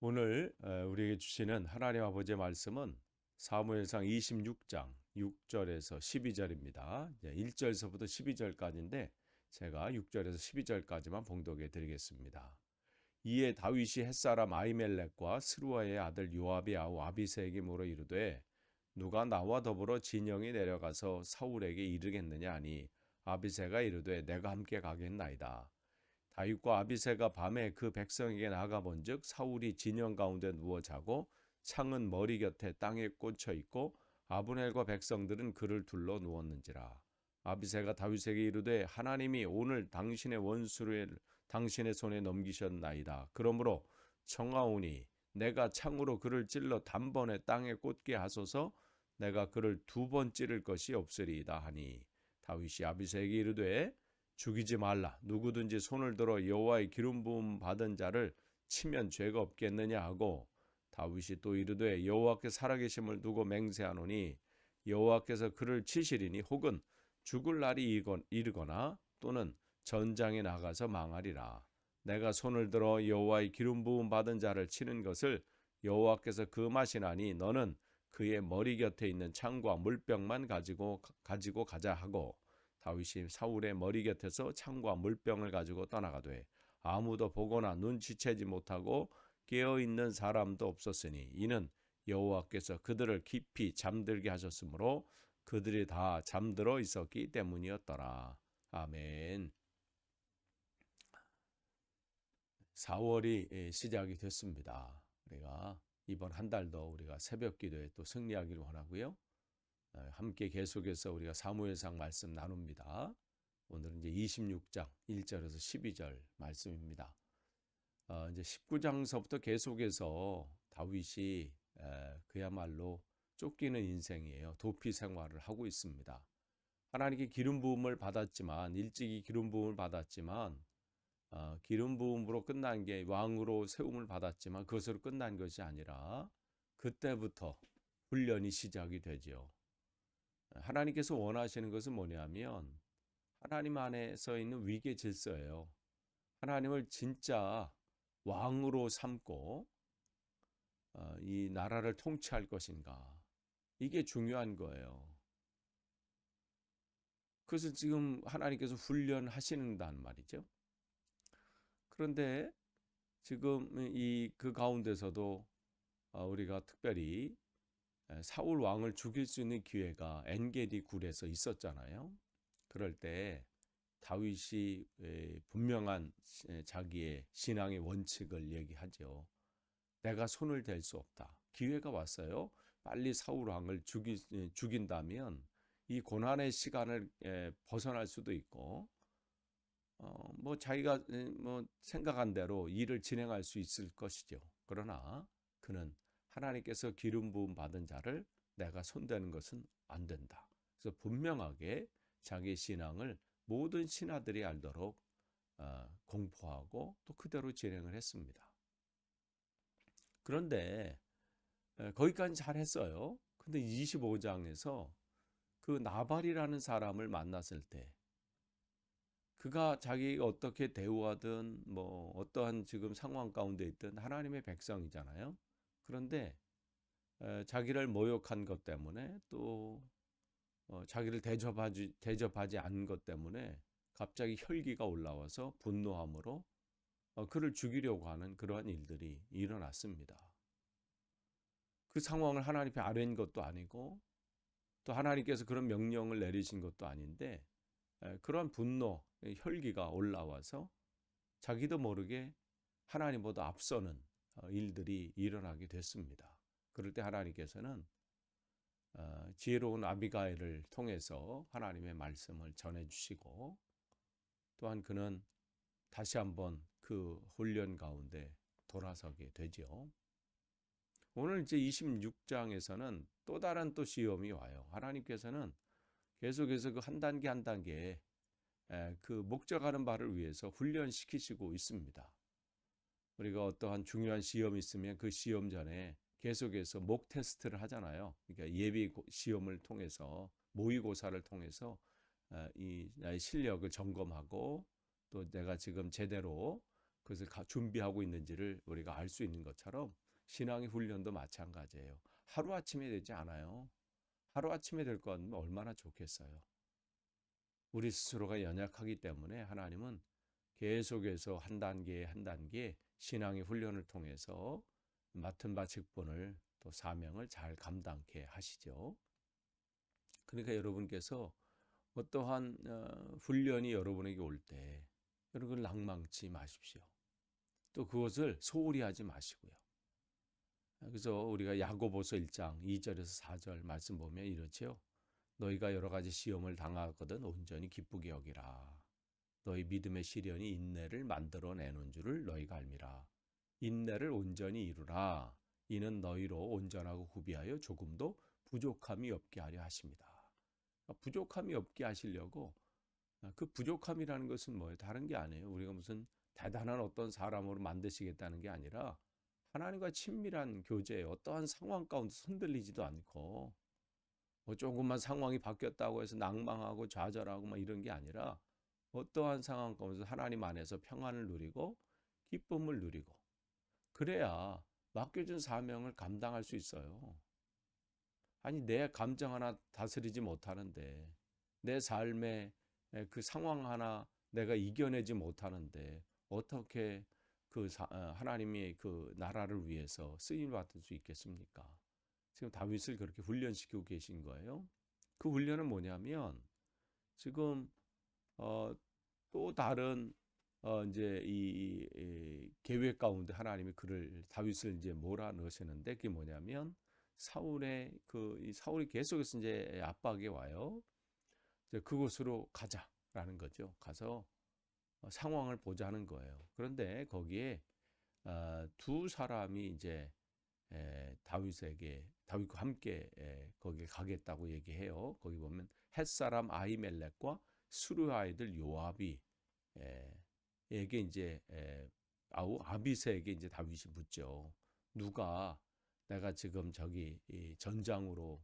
오늘 우리에게 주시는 하나님 아버지의 말씀은 사무엘상 26장 6절에서 12절입니다. 1절서부터 12절까지인데 제가 6절에서 12절까지만 봉독해 드리겠습니다. 이에 다윗이 햇사람 아히멜렉과 스루아의 아들 요압의 아우 아비새에게 물어 이르되 누가 나와 더불어 진영에 내려가서 사울에게 이르겠느냐 하니 아비새가 이르되 내가 함께 가겠나이다. 다윗과 아비새가 밤에 그 백성에게 나가본즉 사울이 진영 가운데 누워 자고 창은 머리 곁에 땅에 꽂혀 있고 아브넬과 백성들은 그를 둘러 누웠는지라. 아비새가 다윗에게 이르되 하나님이 오늘 당신의 원수를 당신의 손에 넘기셨나이다. 그러므로 청하오니 내가 창으로 그를 찔러 단번에 땅에 꽂게 하소서. 내가 그를 2번 찌를 것이 없으리이다 하니 다윗이 아비새에게 이르되 죽이지 말라. 누구든지 손을 들어 여호와의 기름 부음 받은 자를 치면 죄가 없겠느냐 하고 다윗이 또 이르되 여호와께 살아계심을 두고 맹세하노니 여호와께서 그를 치시리니 혹은 죽을 날이 이르거나 또는 전장에 나가서 망하리라. 내가 손을 들어 여호와의 기름 부음 받은 자를 치는 것을 여호와께서 금하시나니 너는 그의 머리 곁에 있는 창과 물병만 가지고 가자 하고 다윗이 사울의 머리 곁에서 창과 물병을 가지고 떠나가되 아무도 보거나 눈치채지 못하고 깨어있는 사람도 없었으니 이는 여호와께서 그들을 깊이 잠들게 하셨으므로 그들이 다 잠들어 있었기 때문이었더라. 아멘. 4월이 시작이 됐습니다. 우리가 이번 한 달도 우리가 새벽 기도에 또 승리하기를 원하고요. 함께 계속해서 우리가 사무엘상 말씀 나눕니다. 오늘은 이제 26장 1절에서 12절 말씀입니다. 이제 19장서부터 계속해서 다윗이 그야말로 쫓기는 인생이에요. 도피 생활을 하고 있습니다. 하나님께 기름 부음을 받았지만 일찍이 기름 부음을 받았지만 기름 부음으로 끝난 게 왕으로 세움을 받았지만 그것으로 끝난 것이 아니라 그때부터 훈련이 시작이 되죠. 하나님께서 원하시는 것은 뭐냐면 하나님 안에서 있는 위계 질서예요. 하나님을 진짜 왕으로 삼고 이 나라를 통치할 것인가. 이게 중요한 거예요. 그래서 지금 하나님께서 훈련하시는단 말이죠. 그런데 지금 그 가운데서도 우리가 특별히 사울 왕을 죽일 수 있는 기회가 엔게디 굴에서 있었잖아요. 그럴 때 다윗이 분명한 자기의 신앙의 원칙을 얘기하죠. 내가 손을 댈 수 없다. 기회가 왔어요. 빨리 사울 왕을 죽인다면 이 고난의 시간을 벗어날 수도 있고 뭐 자기가 뭐 생각한 대로 일을 진행할 수 있을 것이죠. 그러나 그는 하나님께서 기름 부음 받은 자를 내가 손대는 것은 안 된다. 그래서 분명하게 자기 신앙을 모든 신하들이 알도록 공포하고 또 그대로 진행을 했습니다. 그런데 거기까지 잘했어요. 근데 25장에서 그 나발이라는 사람을 만났을 때 그가 자기가 어떻게 대우하든 뭐 어떠한 지금 상황 가운데 있든 하나님의 백성이잖아요. 그런데 자기를 모욕한 것 때문에 또 자기를 대접하지 않은 것 때문에 갑자기 혈기가 올라와서 분노함으로 그를 죽이려고 하는 그러한 일들이 일어났습니다. 그 상황을 하나님 앞에 아뢰는 것도 아니고 또 하나님께서 그런 명령을 내리신 것도 아닌데 그러한 분노, 혈기가 올라와서 자기도 모르게 하나님보다 앞서는 일들이 일어나게 됐습니다. 그럴 때 하나님께서는 지혜로운 아비가일을 통해서 하나님의 말씀을 전해주시고 또한 그는 다시 한번 그 훈련 가운데 돌아서게 되죠. 오늘 이제 26장에서는 또 다른 또 시험이 와요. 하나님께서는 계속해서 그 한 단계 한 단계 그 목적하는 바를 위해서 훈련시키시고 있습니다. 우리가 어떠한 중요한 시험이 있으면 그 시험 전에 계속해서 목 테스트를 하잖아요. 그러니까 예비 시험을 통해서 모의고사를 통해서 이 나의 실력을 점검하고 또 내가 지금 제대로 그것을 준비하고 있는지를 우리가 알 수 있는 것처럼 신앙의 훈련도 마찬가지예요. 하루아침에 되지 않아요. 하루아침에 될 것 같으면 얼마나 좋겠어요. 우리 스스로가 연약하기 때문에 하나님은 계속해서 한 단계 한 단계 신앙의 훈련을 통해서 맡은 바 직분을 또 사명을 잘 감당케 하시죠. 그러니까 여러분께서 어떠한 훈련이 여러분에게 올 때 여러분 낭망치 마십시오. 또 그것을 소홀히 하지 마시고요. 그래서 우리가 야고보서 1장 2절에서 4절 말씀 보면 이렇지요. 너희가 여러 가지 시험을 당하거든 온전히 기쁘게 여기라. 너희 믿음의 시련이 인내를 만들어내는 줄을 너희가 알미라. 인내를 온전히 이루라. 이는 너희로 온전하고 구비하여 조금도 부족함이 없게 하려 하십니다. 부족함이 없게 하시려고 그 부족함이라는 것은 뭐예요? 다른 게 아니에요. 우리가 무슨 대단한 어떤 사람으로 만드시겠다는 게 아니라 하나님과 친밀한 교제에 어떠한 상황 가운데 흔들리지도 않고 뭐 조금만 상황이 바뀌었다고 해서 낭망하고 좌절하고 막 이런 게 아니라 어떠한 상황 가운데 하나님 안에서 평안을 누리고 기쁨을 누리고 그래야 맡겨준 사명을 감당할 수 있어요. 아니 내 감정 하나 다스리지 못하는데 내 삶의 그 상황 하나 내가 이겨내지 못하는데 어떻게 하나님의 그 나라를 위해서 쓰임 받을 수 있겠습니까? 지금 다윗을 그렇게 훈련시키고 계신 거예요. 그 훈련은 뭐냐면 지금 또 다른 이제 이 계획 가운데 하나님이 그를 다윗을 이제 몰아넣으시는데 그게 뭐냐면 사울이 계속해서 이제 압박이 와요. 이제 그곳으로 가자라는 거죠. 가서 상황을 보자는 거예요. 그런데 거기에 두 사람이 이제 다윗과 함께 거기 가겠다고 얘기해요. 거기 보면 햇사람 아히멜렉과 수르 아이들 요압이 에게 이제 아비새에게 이제 다윗이 묻죠. 누가 내가 지금 저기 이 전장으로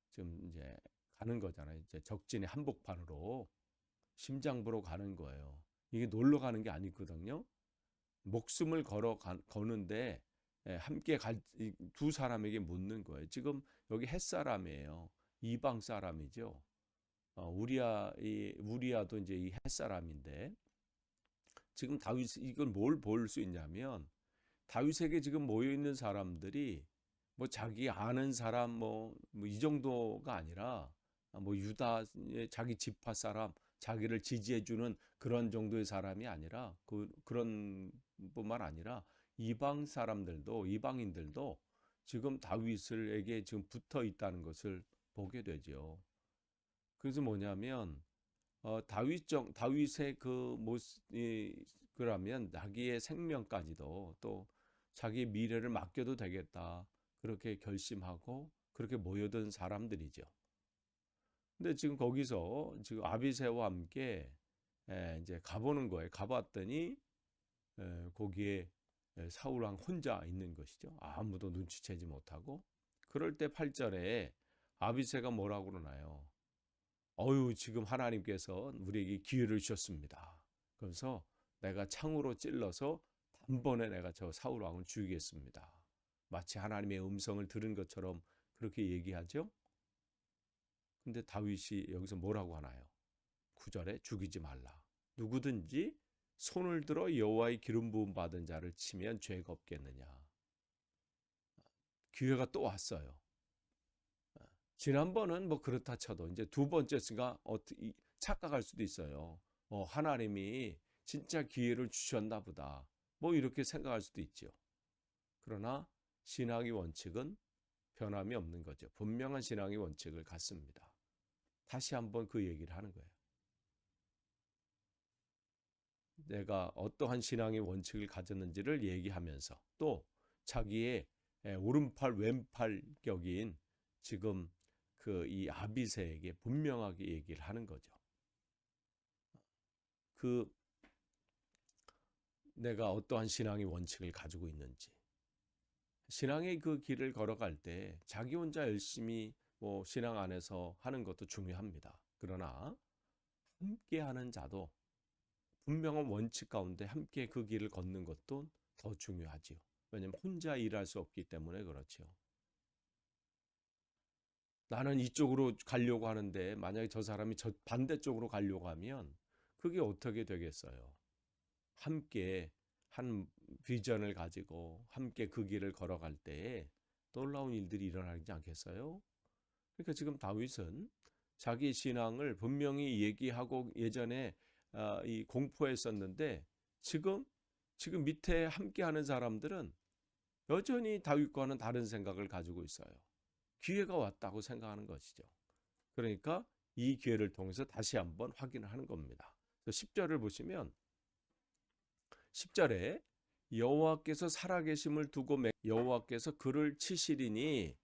지금 이제 가는 거잖아요. 이제 적진의 한복판으로 심장부로 가는 거예요. 이게 놀러 가는 게 아니거든요. 목숨을 거는데 함께 갈 두 사람에게 묻는 거예요. 지금 여기 햇사람이에요. 이방 사람이죠. 우리야도 이제 이 햇사람인데 지금 다윗 이걸 뭘 볼 수 있냐면 다윗에게 지금 모여 있는 사람들이 뭐 자기 아는 사람 뭐 이 정도가 아니라 뭐 유다의 자기 지파 사람 자기를 지지해주는 그런 정도의 사람이 아니라 그런 뿐만 아니라 이방인들도 지금 다윗에게 지금 붙어 있다는 것을 보게 되죠. 그래서 뭐냐면 다윗의 그 모습이 그러면 자기의 생명까지도 또 자기의 미래를 맡겨도 되겠다 그렇게 결심하고 그렇게 모여든 사람들이죠. 근데 지금 거기서 지금 아비새와 함께 이제 가보는 거예요. 가봤더니 거기에 사울 왕 혼자 있는 것이죠. 아무도 눈치채지 못하고 그럴 때 8절에 아비새가 뭐라고 그러나요? 지금 하나님께서 우리에게 기회를 주셨습니다. 그래서 내가 창으로 찔러서 단번에 내가 저 사울 왕을 죽이겠습니다. 마치 하나님의 음성을 들은 것처럼 그렇게 얘기하죠. 근데 다윗이 여기서 뭐라고 하나요? 9절에 죽이지 말라. 누구든지 손을 들어 여호와의 기름 부음 받은 자를 치면 죄가 없겠느냐. 기회가 또 왔어요. 지난번은 뭐 그렇다 쳐도 이제 두 번째가 착각할 수도 있어요. 하나님이 진짜 기회를 주셨나 보다. 뭐 이렇게 생각할 수도 있죠. 그러나 신앙의 원칙은 변함이 없는 거죠. 분명한 신앙의 원칙을 갖습니다. 다시 한번 그 얘기를 하는 거예요. 내가 어떠한 신앙의 원칙을 가졌는지를 얘기하면서 또 자기의 오른팔 왼팔 격인 지금 이 아비새에게 분명하게 얘기를 하는 거죠. 내가 어떠한 신앙의 원칙을 가지고 있는지. 신앙의 그 길을 걸어갈 때 자기 혼자 열심히 뭐 신앙 안에서 하는 것도 중요합니다. 그러나 함께하는 자도 분명한 원칙 가운데 함께 그 길을 걷는 것도 더 중요하지요. 왜냐하면 혼자 일할 수 없기 때문에 그렇죠. 나는 이쪽으로 가려고 하는데 만약에 저 사람이 저 반대쪽으로 가려고 하면 그게 어떻게 되겠어요? 함께 한 비전을 가지고 함께 그 길을 걸어갈 때에 놀라운 일들이 일어나지 않겠어요? 그러니까 지금 다윗은 자기 신앙을 분명히 얘기하고 예전에 이 공포했었는데 지금 밑에 함께하는 사람들은 여전히 다윗과는 다른 생각을 가지고 있어요. 기회가 왔다고 생각하는 것이죠. 그러니까 이 기회를 통해서 다시 한번 확인을 하는 겁니다. 10절을 보시면 10절에 여호와께서 살아계심을 두고 여호와께서 그를 치시리니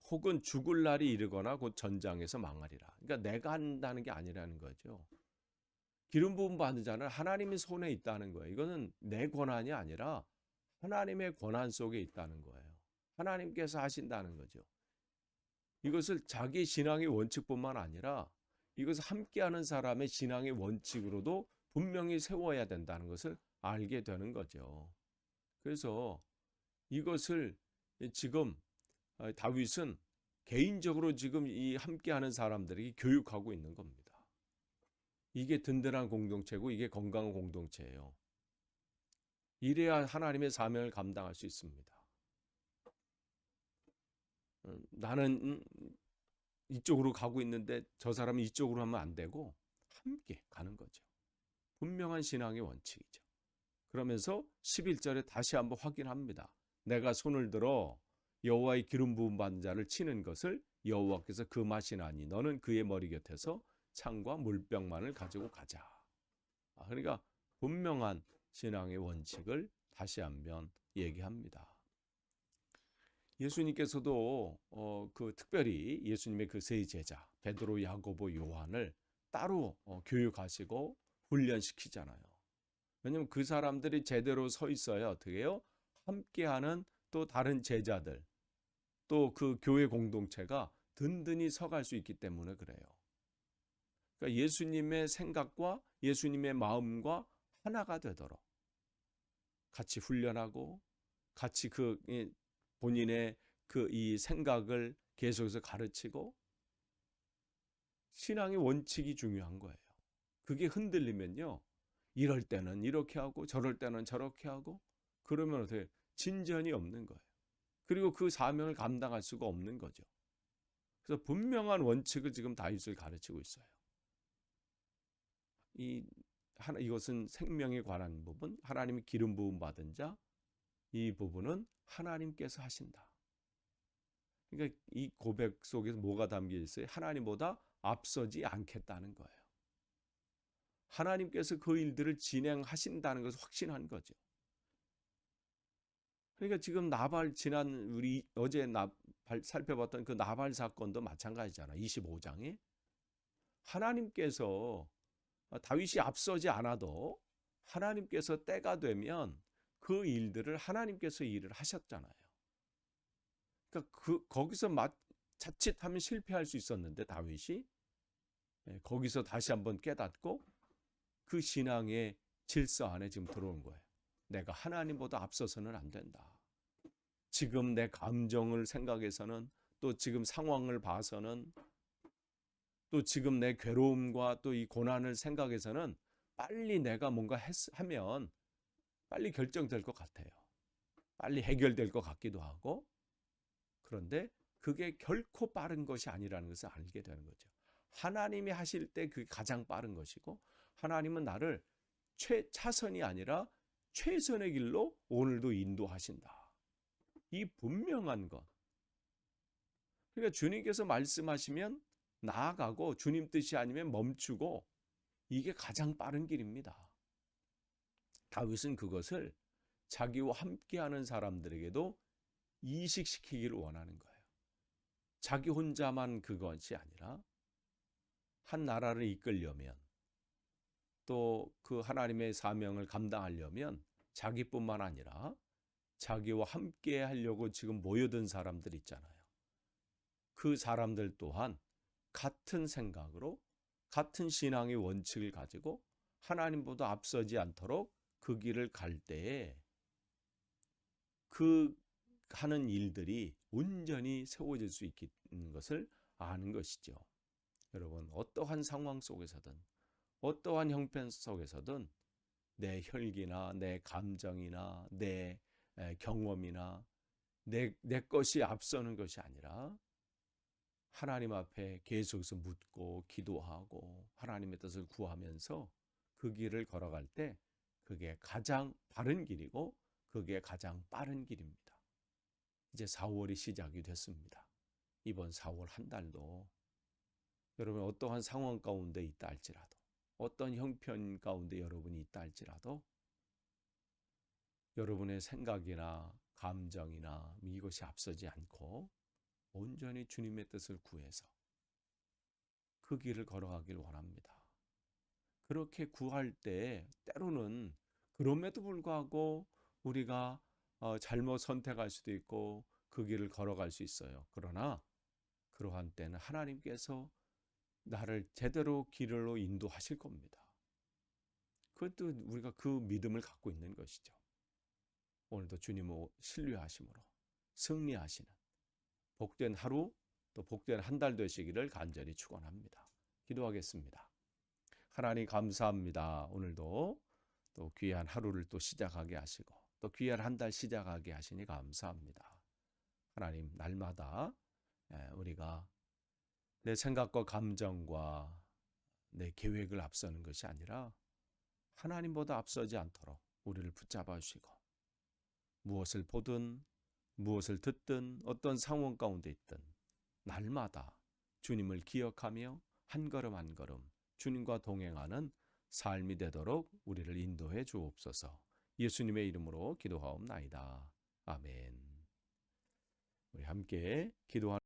혹은 죽을 날이 이르거나 곧 전장에서 망하리라. 그러니까 내가 한다는 게 아니라는 거죠. 기름 부음 받은 자는 하나님의 손에 있다는 거예요. 이거는 내 권한이 아니라 하나님의 권한 속에 있다는 거예요. 하나님께서 하신다는 거죠. 이것을 자기 신앙의 원칙뿐만 아니라 이것을 함께하는 사람의 신앙의 원칙으로도 분명히 세워야 된다는 것을 알게 되는 거죠. 그래서 이것을 지금 다윗은 개인적으로 지금 이 함께하는 사람들에게 교육하고 있는 겁니다. 이게 든든한 공동체고 이게 건강한 공동체예요. 이래야 하나님의 사명을 감당할 수 있습니다. 나는 이쪽으로 가고 있는데 저 사람은 이쪽으로 하면 안 되고 함께 가는 거죠. 분명한 신앙의 원칙이죠. 그러면서 11절에 다시 한번 확인합니다. 내가 손을 들어 여호와의 기름 부음 받은 자를 치는 것을 여호와께서 금하시나니 너는 그의 머리 곁에서 창과 물병만을 가지고 가자. 그러니까 분명한 신앙의 원칙을 다시 한번 얘기합니다. 예수님께서도 특별히 예수님의 그 세 제자 베드로, 야고보, 요한을 따로 교육하시고 훈련시키잖아요. 왜냐하면 그 사람들이 제대로 서 있어야 어떻게 해요? 함께하는 또 다른 제자들, 또 그 교회 공동체가 든든히 서갈 수 있기 때문에 그래요. 그러니까 예수님의 생각과 예수님의 마음과 하나가 되도록 같이 훈련하고 같이 본인의 이 생각을 계속해서 가르치고 신앙의 원칙이 중요한 거예요. 그게 흔들리면요. 이럴 때는 이렇게 하고 저럴 때는 저렇게 하고 그러면 어떻게 진전이 없는 거예요. 그리고 그 사명을 감당할 수가 없는 거죠. 그래서 분명한 원칙을 지금 다윗을 가르치고 있어요. 이것은 생명에 관한 부분, 하나님의 기름 부음 받은 자, 이 부분은 하나님께서 하신다. 그러니까 이 고백 속에서 뭐가 담겨 있어요? 하나님보다 앞서지 않겠다는 거예요. 하나님께서 그 일들을 진행하신다는 것을 확신한 거죠. 그러니까 지금 나발 우리 어제 살펴봤던 그 나발 사건도 마찬가지잖아. 25장에 하나님께서 다윗이 앞서지 않아도 하나님께서 때가 되면 그 일들을 하나님께서 일을 하셨잖아요. 그러니까 거기서 자칫하면 실패할 수 있었는데 다윗이 거기서 다시 한번 깨닫고 그 신앙의 질서 안에 지금 들어온 거예요. 내가 하나님보다 앞서서는 안 된다. 지금 내 감정을 생각해서는 또 지금 상황을 봐서는 또 지금 내 괴로움과 또 이 고난을 생각해서는 빨리 내가 뭔가 하면 빨리 결정될 것 같아요. 빨리 해결될 것 같기도 하고 그런데 그게 결코 빠른 것이 아니라는 것을 알게 되는 거죠. 하나님이 하실 때 그게 가장 빠른 것이고 하나님은 나를 차선이 아니라 최선의 길로 오늘도 인도하신다. 이 분명한 것. 그러니까 주님께서 말씀하시면 나아가고 주님 뜻이 아니면 멈추고 이게 가장 빠른 길입니다. 다윗은 그것을 자기와 함께하는 사람들에게도 이식시키기를 원하는 거예요. 자기 혼자만 그것이 아니라 한 나라를 이끌려면 또 그 하나님의 사명을 감당하려면 자기뿐만 아니라 자기와 함께 하려고 지금 모여든 사람들 있잖아요. 그 사람들 또한 같은 생각으로 같은 신앙의 원칙을 가지고 하나님보다 앞서지 않도록 그 길을 갈 때에 그 하는 일들이 온전히 세워질 수 있는 것을 아는 것이죠. 여러분, 어떠한 상황 속에서든 어떠한 형편 속에서든 내 혈기나 내 감정이나 내 경험이나 내 것이 앞서는 것이 아니라 하나님 앞에 계속해서 묻고 기도하고 하나님의 뜻을 구하면서 그 길을 걸어갈 때 그게 가장 바른 길이고 그게 가장 빠른 길입니다. 이제 4월이 시작이 됐습니다. 이번 4월 한 달도 여러분 어떠한 상황 가운데 있다 할지라도 어떤 형편 가운데 여러분이 있다 할지라도 여러분의 생각이나 감정이나 이것이 앞서지 않고 온전히 주님의 뜻을 구해서 그 길을 걸어가길 원합니다. 그렇게 구할 때 때로는 그럼에도 불구하고 우리가 잘못 선택할 수도 있고 그 길을 걸어갈 수 있어요. 그러나 그러한 때는 하나님께서 나를 제대로 길로 인도하실 겁니다. 그것도 우리가 그 믿음을 갖고 있는 것이죠. 오늘도 주님을 신뢰하심으로 승리하시는 복된 하루 또 복된 한 달 되시기를 간절히 축원합니다. 기도하겠습니다. 하나님 감사합니다. 오늘도 또 귀한 하루를 또 시작하게 하시고 또 귀한 한 달 시작하게 하시니 감사합니다. 하나님 날마다 우리가 내 생각과 감정과 내 계획을 앞서는 것이 아니라 하나님보다 앞서지 않도록 우리를 붙잡아 주시고 무엇을 보든 무엇을 듣든 어떤 상황 가운데 있든 날마다 주님을 기억하며 한 걸음 한 걸음 주님과 동행하는 삶이 되도록 우리를 인도해 주옵소서. 예수님의 이름으로 기도하옵나이다. 아멘. 우리 함께 기도하는